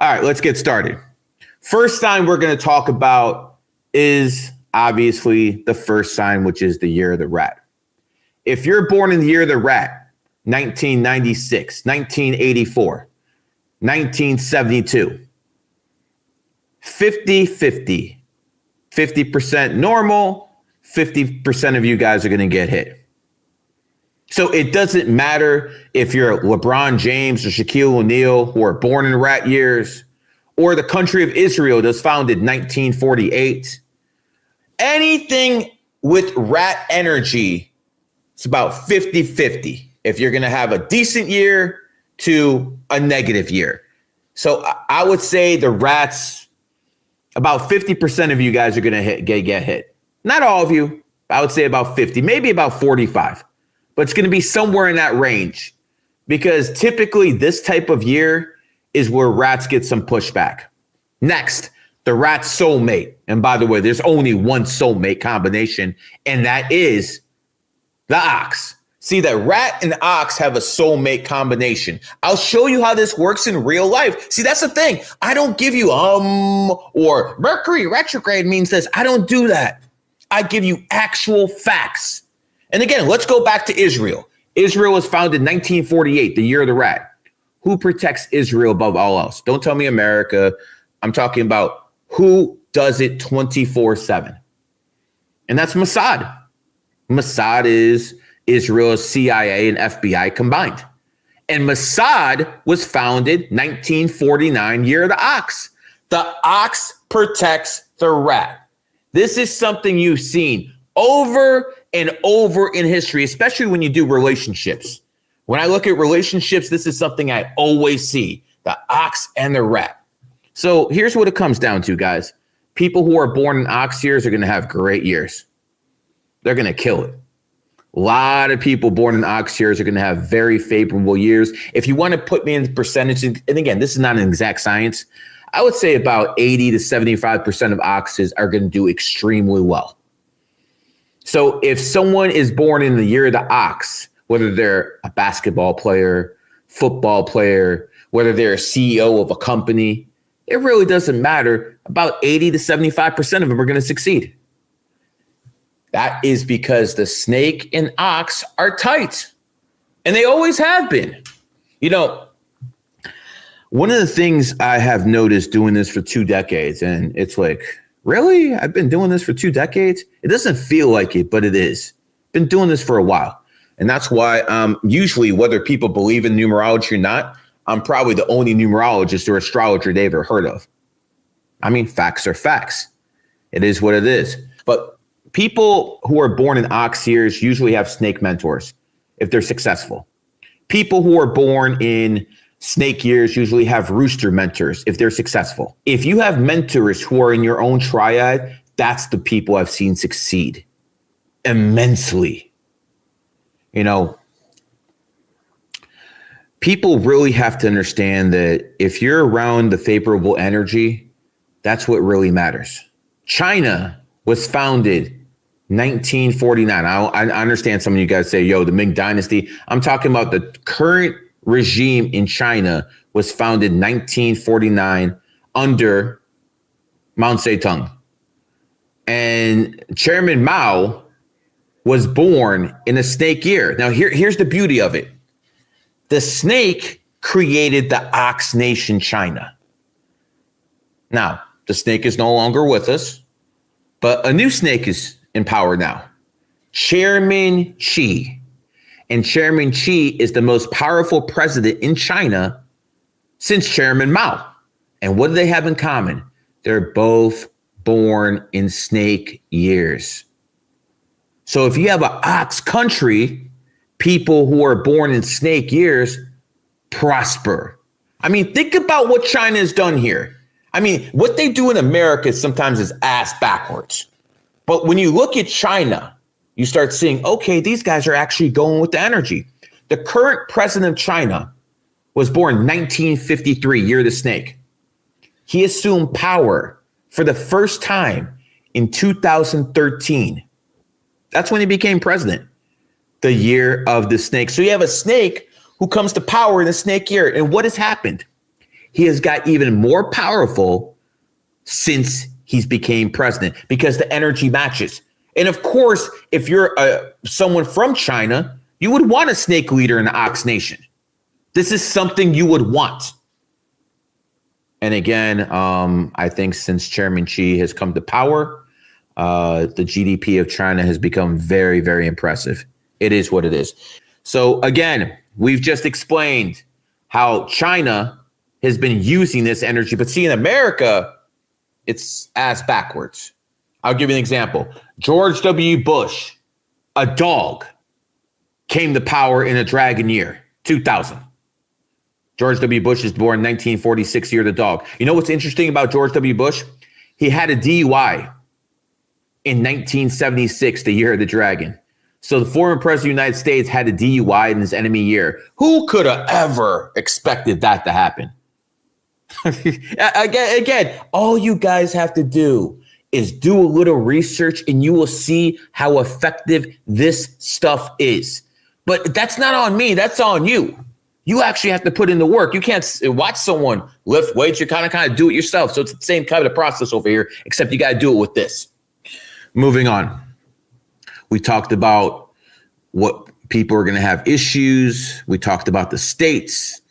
All right, let's get started. First sign we're going to talk about is obviously the first sign, which is the year of the rat. If you're born in the year of the rat, 1996, 1984, 1972, 50-50, 50% normal, 50% of you guys are going to get hit. So it doesn't matter if you're LeBron James or Shaquille O'Neal who are born in rat years, or the country of Israel that's founded 1948. Anything with rat energy, it's about 50-50. If you're going to have a decent year to a negative year. So I would say the rats, about 50% of you guys are going to get hit. Not all of you. I would say about 50, maybe about 45. But it's going to be somewhere in that range, because typically this type of year is where rats get some pushback. Next, the rat soulmate. And by the way, there's only one soulmate combination, and that is the ox. See, that rat and ox have a soulmate combination. I'll show you how this works in real life. See, that's the thing. I don't give you or Mercury retrograde means this. I don't do that. I give you actual facts. And again, let's go back to Israel. Israel was founded in 1948, the year of the rat. Who protects Israel above all else? Don't tell me America. I'm talking about who does it 24/7. And that's Mossad. Mossad is Israel's CIA and FBI combined. And Mossad was founded 1949, year of the ox. The ox protects the rat. This is something you've seen over and over in history, especially when you do relationships. When I look at relationships, this is something I always see, the ox and the rat. So here's what it comes down to, guys. People who are born in ox years are going to have great years. They're going to kill it. A lot of people born in ox years are going to have very favorable years. If you want to put me in percentages, and again, this is not an exact science, I would say about 80 to 75% of oxes are going to do extremely well. So if someone is born in the year of the ox, whether they're a basketball player, football player, whether they're a CEO of a company, it really doesn't matter. About 80 to 75% of them are going to succeed. That is because the snake and ox are tight, and they always have been. You know, one of the things I have noticed doing this for 2 decades, and it's like, really? I've been doing this for 2 decades? It doesn't feel like it, but it is. Been doing this for a while. And that's why usually, whether people believe in numerology or not, I'm probably the only numerologist or astrologer they've ever heard of. I mean, facts are facts. It is what it is. But people who are born in ox years usually have snake mentors if they're successful. People who are born in snake years usually have rooster mentors if they're successful. If you have mentors who are in your own triad, that's the people I've seen succeed immensely. You know, people really have to understand that if you're around the favorable energy, that's what really matters. China was founded 1949. I understand some of you guys say, yo, the Ming Dynasty. I'm talking about the current regime in China was founded 1949 under Mao Zedong. And Chairman Mao was born in a snake year. Now, here's the beauty of it. The snake created the Ox Nation, China. Now, the snake is no longer with us, but a new snake is in power now. Chairman Xi. And Chairman Xi is the most powerful president in China since Chairman Mao. And what do they have in common? They're both born in snake years. So if you have an ox country, people who are born in snake years prosper. I mean, think about what China has done here. I mean, what they do in America sometimes is ass backwards. But when you look at China, you start seeing, okay, these guys are actually going with the energy. The current president of China was born 1953, year of the snake. He assumed power for the first time in 2013. That's when he became president, the year of the snake. So you have a snake who comes to power in the snake year. And what has happened? he has got even more powerful since he's became president because the energy matches. And of course, if you're someone from China, you would want a snake leader in the Ox Nation. This is something you would want. And again, I think since Chairman Xi has come to power, the GDP of China has become very, very impressive. It is what it is. So again, we've just explained how China has been using this energy. But see, in America, it's ass backwards. I'll give you an example. George W. Bush, a dog, came to power in a dragon year, 2000. George W. Bush is born in 1946, year of the dog. You know what's interesting about George W. Bush? He had a DUI in 1976, the year of the dragon. So the former president of the United States had a DUI in his enemy year. Who could have ever expected that to happen? Again, all you guys have to do is do a little research and you will see how effective this stuff is. But that's not on me. That's on you. You actually have to put in the work. You can't watch someone lift weights. You kind of do it yourself. So it's the same kind of process over here, except you got to do it with this. Moving on. We talked about what people are going to have issues. We talked about the states,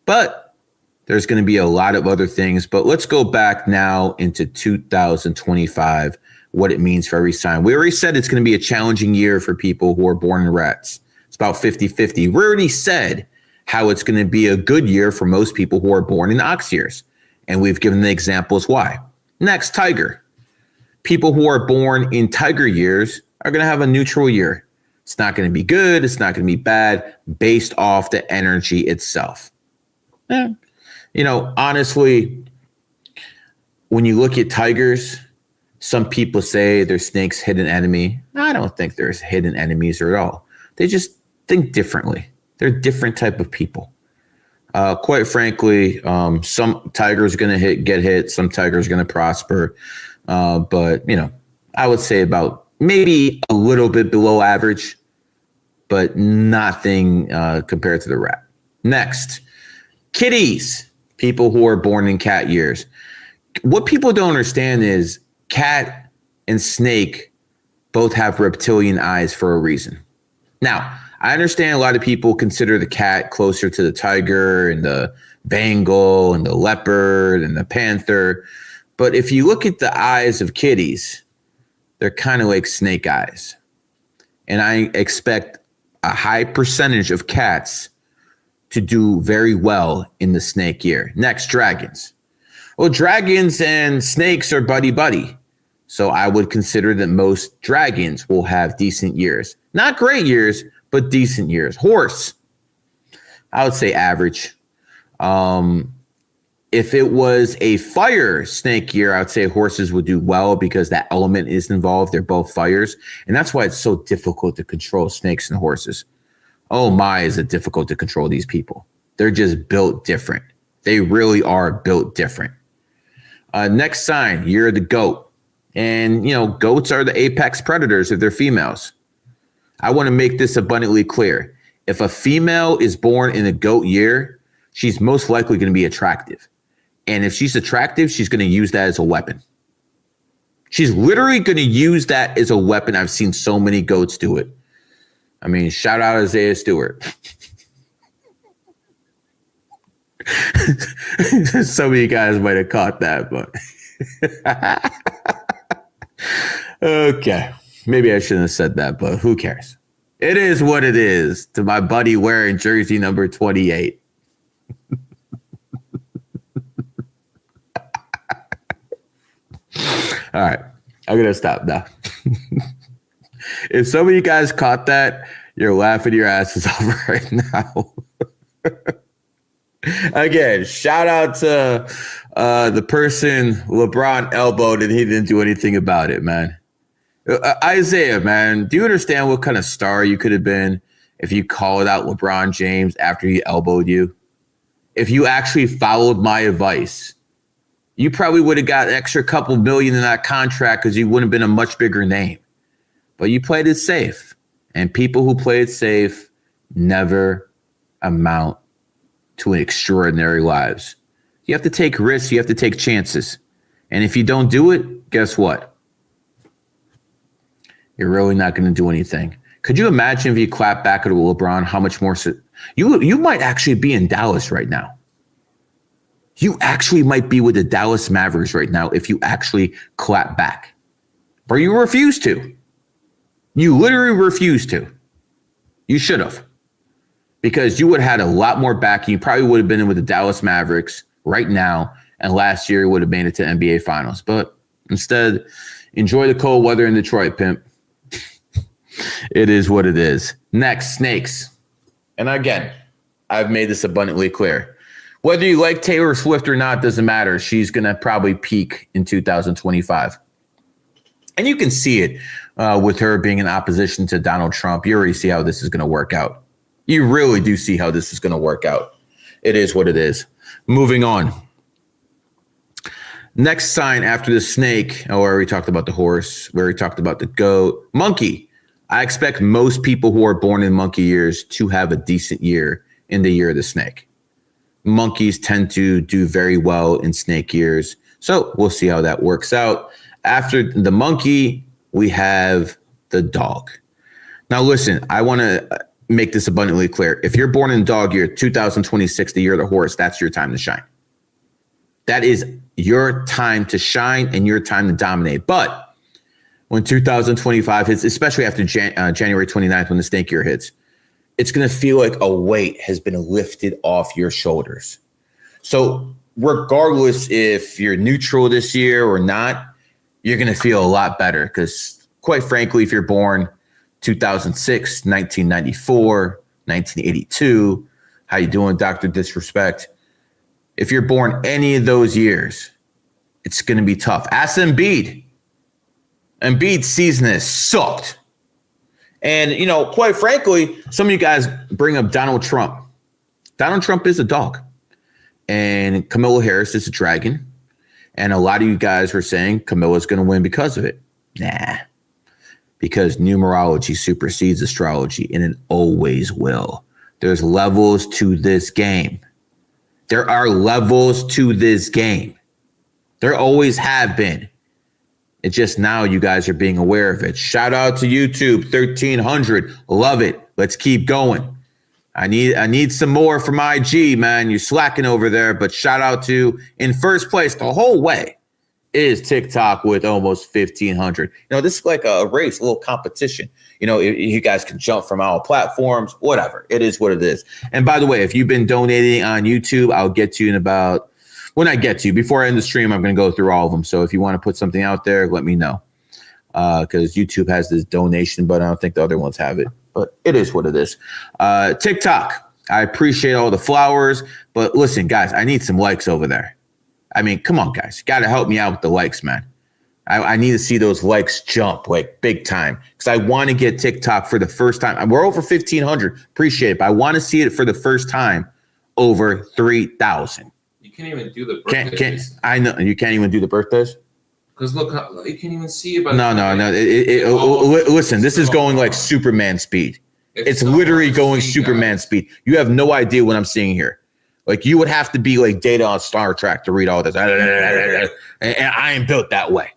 but there's going to be a lot of other things. But let's go back now into 2025, what it means for every sign. We already said it's going to be a challenging year for people who are born in rats. It's about 50-50. We already said how it's going to be a good year for most people who are born in ox years. And we've given the examples why. Next, tiger. People who are born in tiger years are going to have a neutral year. It's not going to be good. It's not going to be bad based off the energy itself. Honestly, when you look at tigers, some people say they're snakes' hidden enemy. I don't think there's hidden enemies at all. They just think differently. They're a different type of people. Quite frankly, some tigers are going to get hit. Some tigers are going to prosper. But I would say about maybe a little bit below average, but nothing compared to the rat. Next, kitties, people who are born in cat years. What people don't understand is cat and snake both have reptilian eyes for a reason. Now, I understand a lot of people consider the cat closer to the tiger and the Bengal and the leopard and the panther. But if you look at the eyes of kitties, they're kind of like snake eyes. And I expect a high percentage of cats to do very well in the snake year. Next, dragons. Well, dragons and snakes are buddy-buddy. So I would consider that most dragons will have decent years. Not great years, but decent years. Horse, I would say average. If it was a fire snake year, I would say horses would do well because that element is involved. They're both fires. And that's why it's so difficult to control snakes and horses. Oh my, is it difficult to control these people. They're just built different. They really are built different. Next sign, year of the goat. And, goats are the apex predators if they're females. I want to make this abundantly clear. If a female is born in a goat year, she's most likely going to be attractive. And if she's attractive, she's going to use that as a weapon. She's literally going to use that as a weapon. I've seen so many goats do it. I mean, shout out Isaiah Stewart. Some of you guys might have caught that, but okay. Maybe I shouldn't have said that, but who cares? It is what it is to my buddy wearing jersey number 28. All right. I'm going to stop now. If some of you guys caught that, you're laughing your asses off right now. Again, shout out to the person LeBron elbowed and he didn't do anything about it, man. Isaiah, man, do you understand what kind of star you could have been if you called out LeBron James after he elbowed you? If you actually followed my advice, you probably would have got an extra couple million in that contract because you wouldn't have been a much bigger name. But you played it safe. And people who play it safe never amount to extraordinary lives. You have to take risks. You have to take chances. And if you don't do it, guess what? You're really not going to do anything. Could you imagine if you clap back at LeBron, how much more you might actually be in Dallas right now. You actually might be with the Dallas Mavericks right now if you actually clap back. But you refuse to. You literally refuse to. You should have. Because you would have had a lot more backing. You probably would have been in with the Dallas Mavericks right now. And last year, you would have made it to NBA Finals. But instead, enjoy the cold weather in Detroit, pimp. It is what it is. Next, snakes. And again, I've made this abundantly clear. Whether you like Taylor Swift or not doesn't matter. She's going to probably peak in 2025. And you can see it with her being in opposition to Donald Trump. You already see how this is going to work out. You really do see how this is going to work out. It is what it is. Moving on. Next sign after the snake. Oh, we already talked about the horse. We already talked about the goat. Monkey. I expect most people who are born in monkey years to have a decent year in the year of the snake. Monkeys tend to do very well in snake years. So we'll see how that works out. After the monkey, we have the dog. Now, listen, I want to make this abundantly clear. If you're born in dog year 2026, the year of the horse, that's your time to shine. That is your time to shine and your time to dominate. But when 2025 hits, especially after January 29th, when the snake year hits, it's going to feel like a weight has been lifted off your shoulders. So regardless if you're neutral this year or not, you're going to feel a lot better because, quite frankly, if you're born 2006, 1994, 1982, how you doing, Dr. Disrespect? If you're born any of those years, it's going to be tough. Ask Embiid. Embiid's season has sucked. And, you know, quite frankly, some of you guys bring up Donald Trump. Donald Trump is a dog. And Kamala Harris is a dragon. And a lot of you guys were saying Kamila's going to win because of it. Nah. Because numerology supersedes astrology, and it always will. There's levels to this game. There are levels to this game. There always have been. It's just now you guys are being aware of it. Shout out to YouTube, 1300. Love it. Let's keep going. I need some more from IG, man. You're slacking over there, but shout out to, in first place the whole way, is TikTok with almost 1,500. You know, this is like a race, a little competition. You know, you guys can jump from our platforms, whatever. It is what it is. And by the way, if you've been donating on YouTube, I'll get to you in about, when I get to you, before I end the stream, I'm going to go through all of them. So if you want to put something out there, let me know. Because YouTube has this donation button. I don't think the other ones have it. But it is what it is. TikTok, I appreciate all the flowers. But listen, guys, I need some likes over there. I mean, come on, guys. You got to help me out with the likes, man. I need to see those likes jump like big time. Because I want to get TikTok for the first time. We're over 1,500. Appreciate it. But I want to see it for the first time over 3,000. You can't even do the birthdays. I know. You can't even do the birthdays? Because look, you can't even see it. No. Listen, this is going like Superman speed. It's literally going Superman speed. You have no idea what I'm seeing here. Like, you would have to be like Data on Star Trek to read all this. And I ain't built that way.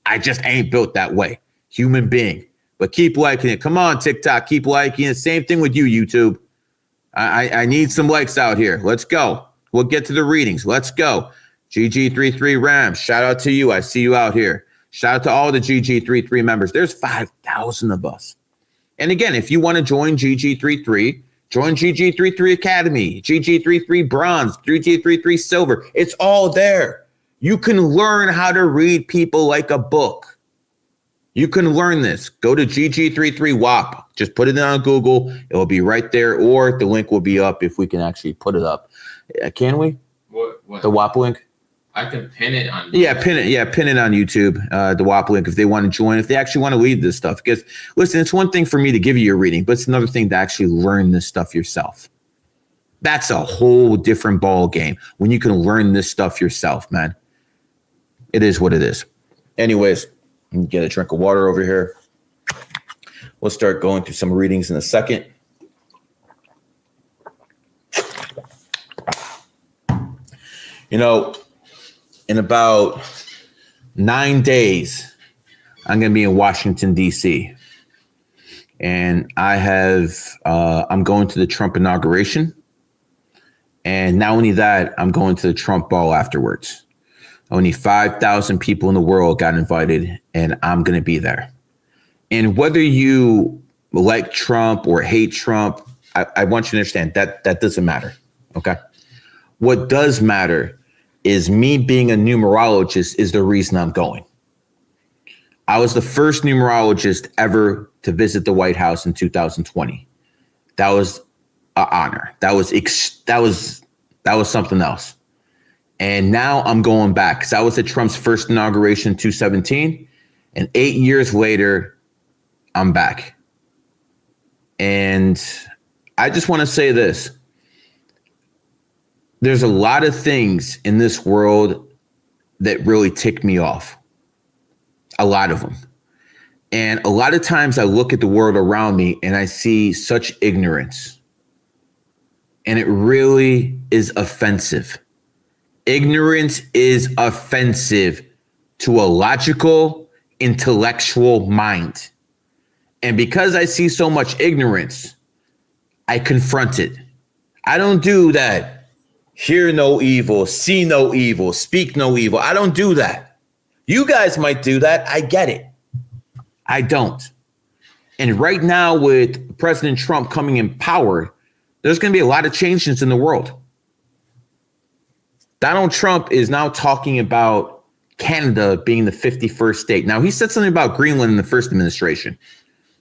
I just ain't built that way. Human being. But keep liking it. Come on, TikTok. Keep liking it. Same thing with you, YouTube. I need some likes out here. Let's go. We'll get to the readings. Let's go. GG33 Ram, shout out to you. I see you out here. Shout out to all the GG33 members. There's 5,000 of us. And again, if you want to join GG33, join GG33 Academy, GG33 Bronze, GG33 Silver. It's all there. You can learn how to read people like a book. You can learn this. Go to GG33 WAP. Just put it on Google. It will be right there, or the link will be up if we can actually put it up. Can we? What? The WAP link? I can pin it on. Pin it on YouTube. The WAP link if they want to join, if they actually want to read this stuff. Because listen, it's one thing for me to give you your reading, but it's another thing to actually learn this stuff yourself. That's a whole different ball game when you can learn this stuff yourself, man. It is what it is. Anyways, let me get a drink of water over here. We'll start going through some readings in a second. You know, in about 9 days, I'm going to be in Washington, D.C. And I'm going to the Trump inauguration. And not only that, I'm going to the Trump ball afterwards. Only 5,000 people in the world got invited, and I'm going to be there. And whether you like Trump or hate Trump, I want you to understand that doesn't matter. Okay. What does matter is me being a numerologist is the reason I'm going. I was the first numerologist ever to visit the White House in 2020. That was an honor. That was something else. And now I'm going back because I was at Trump's first inauguration in 2017. And 8 years later, I'm back. And I just want to say this. There's a lot of things in this world that really tick me off. A lot of them. And a lot of times I look at the world around me and I see such ignorance. And it really is offensive. Ignorance is offensive to a logical, intellectual mind. And because I see so much ignorance, I confront it. I don't do that. Hear no evil, see no evil, speak no evil. I don't do that. You guys might do that. I get it. I don't. And right now with President Trump coming in power, there's going to be a lot of changes in the world. Donald Trump is now talking about Canada being the 51st state. Now, he said something about Greenland in the first administration,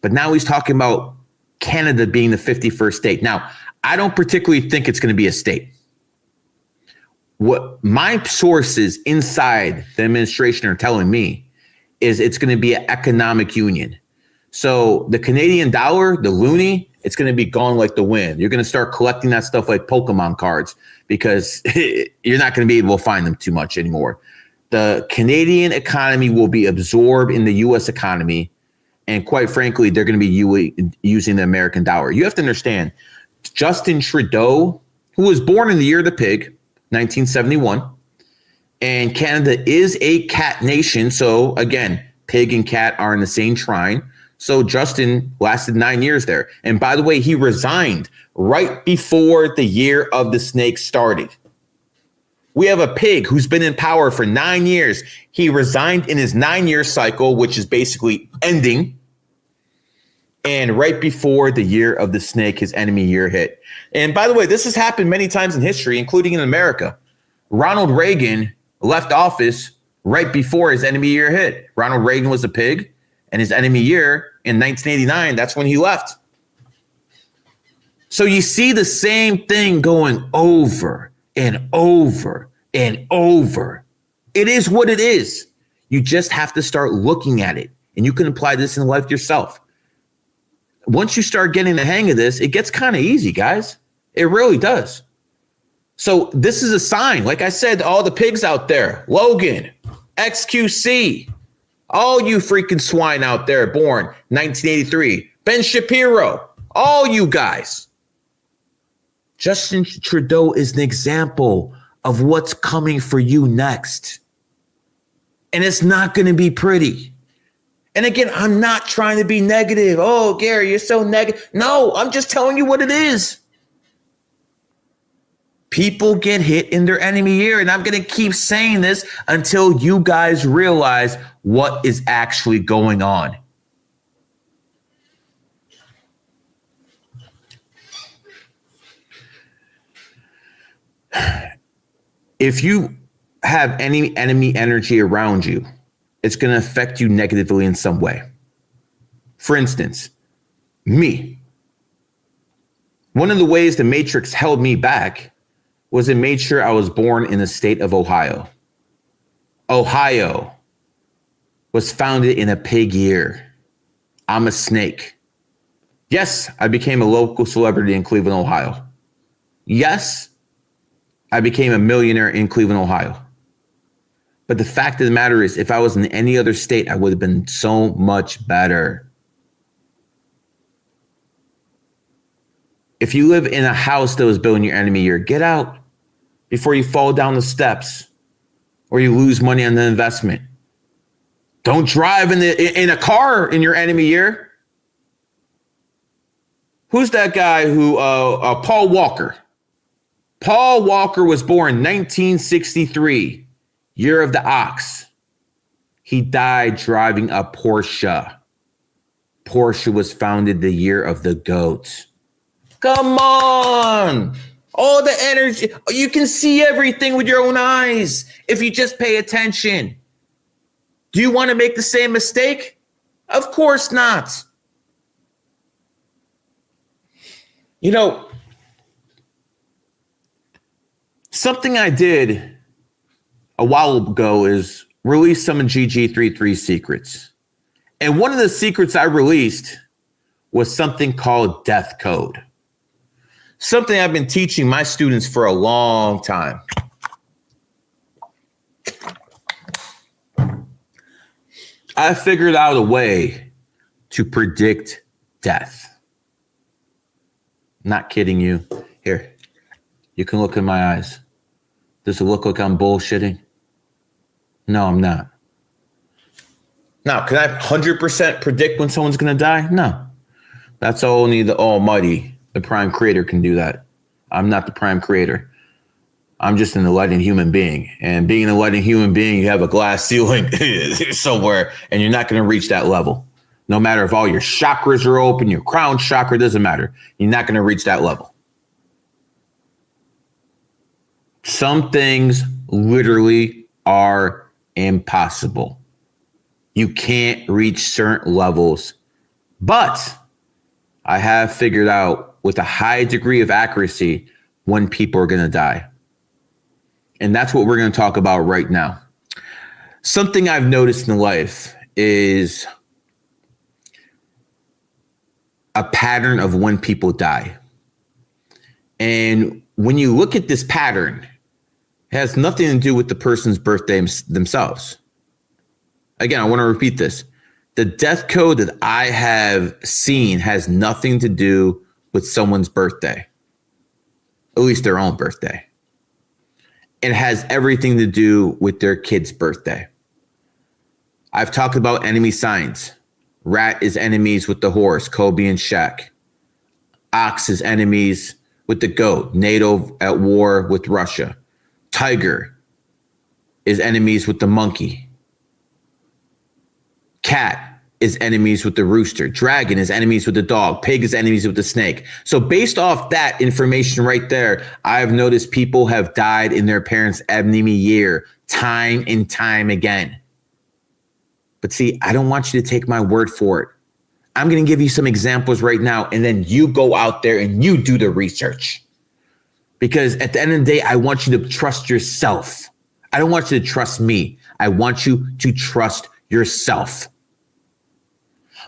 but now he's talking about Canada being the 51st state. Now, I don't particularly think it's going to be a state. What my sources inside the administration are telling me is it's going to be an economic union. So the Canadian dollar, the loonie, it's going to be gone like the wind. You're going to start collecting that stuff like Pokemon cards because you're not going to be able to find them too much anymore. The Canadian economy will be absorbed in the U.S. economy. And quite frankly, they're going to be using the American dollar. You have to understand, Justin Trudeau, who was born in the year of the pig, 1971, and Canada is a cat nation. So again, pig and cat are in the same trine. So Justin lasted 9 years there. And by the way, he resigned right before the year of the snake started. We have a pig who's been in power for 9 years. He resigned in his 9-year cycle, which is basically ending. And right before the year of the snake, his enemy year hit. And by the way, this has happened many times in history, including in America. Ronald Reagan left office right before his enemy year hit. Ronald Reagan was a pig, and his enemy year in 1989, that's when he left. So you see the same thing going over and over and over. It is what it is. You just have to start looking at it, and you can apply this in life yourself. Once you start getting the hang of this, it gets kind of easy, guys. It really does. So this is a sign. Like I said, all the pigs out there, Logan, XQC, all you freaking swine out there born 1983, Ben Shapiro, all you guys. Justin Trudeau is an example of what's coming for you next. And it's not going to be pretty. And again, I'm not trying to be negative. Oh, Gary, you're so negative. No, I'm just telling you what it is. People get hit in their enemy year, and I'm going to keep saying this until you guys realize what is actually going on. If you have any enemy energy around you, it's going to affect you negatively in some way. For instance, me. One of the ways the Matrix held me back was it made sure I was born in the state of Ohio. Ohio was founded in a pig year. I'm a snake. Yes, I became a local celebrity in Cleveland, Ohio. Yes, I became a millionaire in Cleveland, Ohio. But the fact of the matter is, if I was in any other state, I would have been so much better. If you live in a house that was built in your enemy year, get out. before you fall down the steps or you lose money on the investment. Don't drive in a car in your enemy year. Who's that guy who, Paul Walker? Paul Walker was born 1963, year of the ox. He died driving a Porsche. Porsche was founded the year of the goat. Come on. All the energy. You can see everything with your own eyes if you just pay attention. Do you want to make the same mistake? Of course not. You know, something I did a while ago is release some of GG33's secrets. And one of the secrets I released was something called death code. Something I've been teaching my students for a long time. I figured out a way to predict death. Not kidding you. Here, you can look in my eyes. Does it look like I'm bullshitting? No, I'm not. Now, can I 100% predict when someone's going to die? No. That's only the Almighty, the Prime Creator, can do that. I'm not the Prime Creator. I'm just an enlightened human being. And being an enlightened human being, you have a glass ceiling somewhere, and you're not going to reach that level. No matter if all your chakras are open, your crown chakra, doesn't matter. You're not going to reach that level. Some things literally are impossible. You can't reach certain levels, but I have figured out with a high degree of accuracy when people are going to die. And that's what we're going to talk about right now. Something I've noticed in life is a pattern of when people die. And when you look at this pattern, it has nothing to do with the person's birthday themselves. Again, I want to repeat this. The death code that I have seen has nothing to do with someone's birthday, at least their own birthday. It has everything to do with their kid's birthday. I've talked about enemy signs. Rat is enemies with the horse, Kobe and Shaq. Ox is enemies with the goat, NATO at war with Russia. Tiger is enemies with the monkey. Cat is enemies with the rooster. Dragon is enemies with the dog. Pig is enemies with the snake. So based off that information right there, I've noticed people have died in their parents' enemy year time and time again. But see, I don't want you to take my word for it. I'm going to give you some examples right now, and then you go out there and you do the research. Because at the end of the day, I want you to trust yourself. I don't want you to trust me. I want you to trust yourself.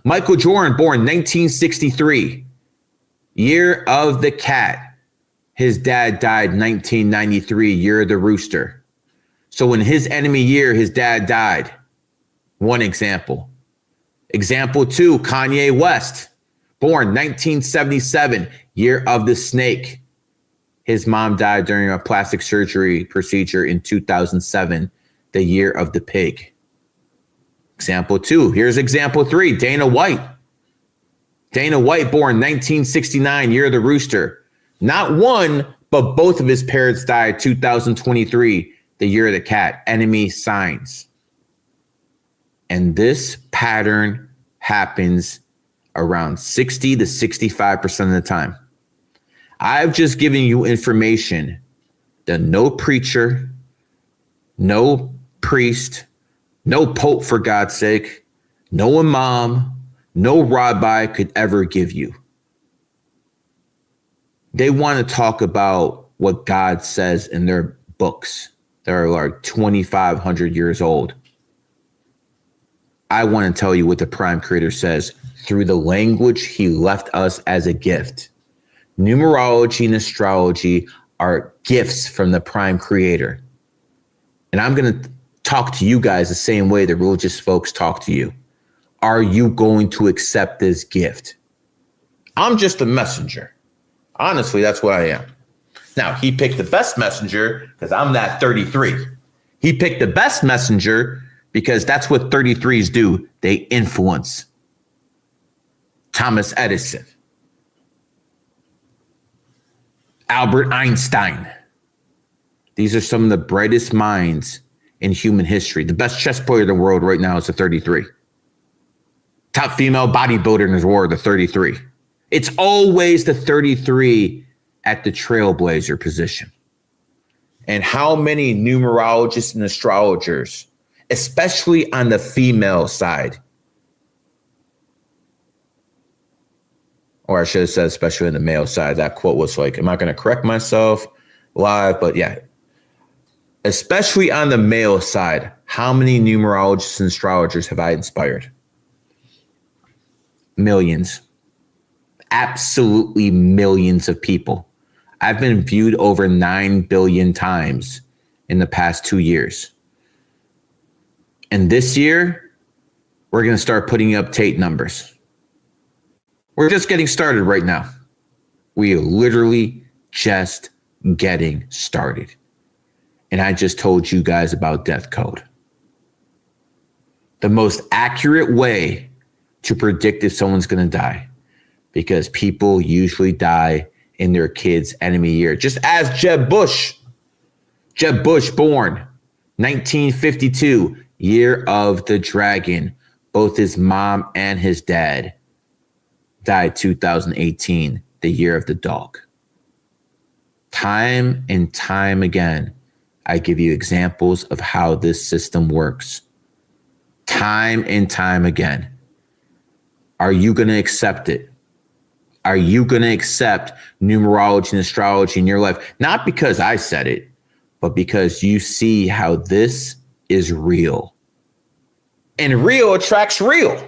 Michael Jordan, born 1963, year of the cat. His dad died 1993, year of the rooster. So in his enemy year, his dad died. One example. Example two, Kanye West, born 1977, year of the snake. His mom died during a plastic surgery procedure in 2007, the year of the pig. Example two. Here's example three. Dana White. Dana White, born 1969, year of the rooster. Not one, but both of his parents died 2023, the year of the cat. Enemy signs. And this pattern happens around 60 to 65% of the time. I've just given you information that no preacher, no priest, no pope, for God's sake, no imam, no rabbi could ever give you. They want to talk about what God says in their books that are like 2,500 years old. I want to tell you what the Prime Creator says through the language he left us as a gift. Numerology and astrology are gifts from the Prime Creator. And I'm going to talk to you guys the same way the religious folks talk to you. Are you going to accept this gift? I'm just a messenger. Honestly, that's what I am. Now, he picked the best messenger because I'm that 33. He picked the best messenger because that's what 33s do. They influence. Thomas Edison, Albert Einstein. These are some of the brightest minds in human history. The best chess player in the world right now is a 33. Top female bodybuilder in the world, the 33. It's always the 33 at the trailblazer position. And how many numerologists and astrologers, especially on the female side, or I should have said especially on the male side, that quote was like, I'm not going to correct myself live, but yeah. Especially on the male side, how many numerologists and astrologers have I inspired? Millions. Absolutely millions of people. I've been viewed over 9 billion times in the past 2 years. And this year, we're going to start putting up Tate numbers. We're just getting started right now. We are literally just getting started. And I just told you guys about death code. The most accurate way to predict if someone's going to die, because people usually die in their kid's enemy year. Just as Jeb Bush. Jeb Bush, born 1952, year of the dragon. Both his mom and his dad died 2018, the year of the dog. Time and time again, I give you examples of how this system works. Time and time again. Are you going to accept it? Are you going to accept numerology and astrology in your life? Not because I said it, but because you see how this is real. And real attracts real.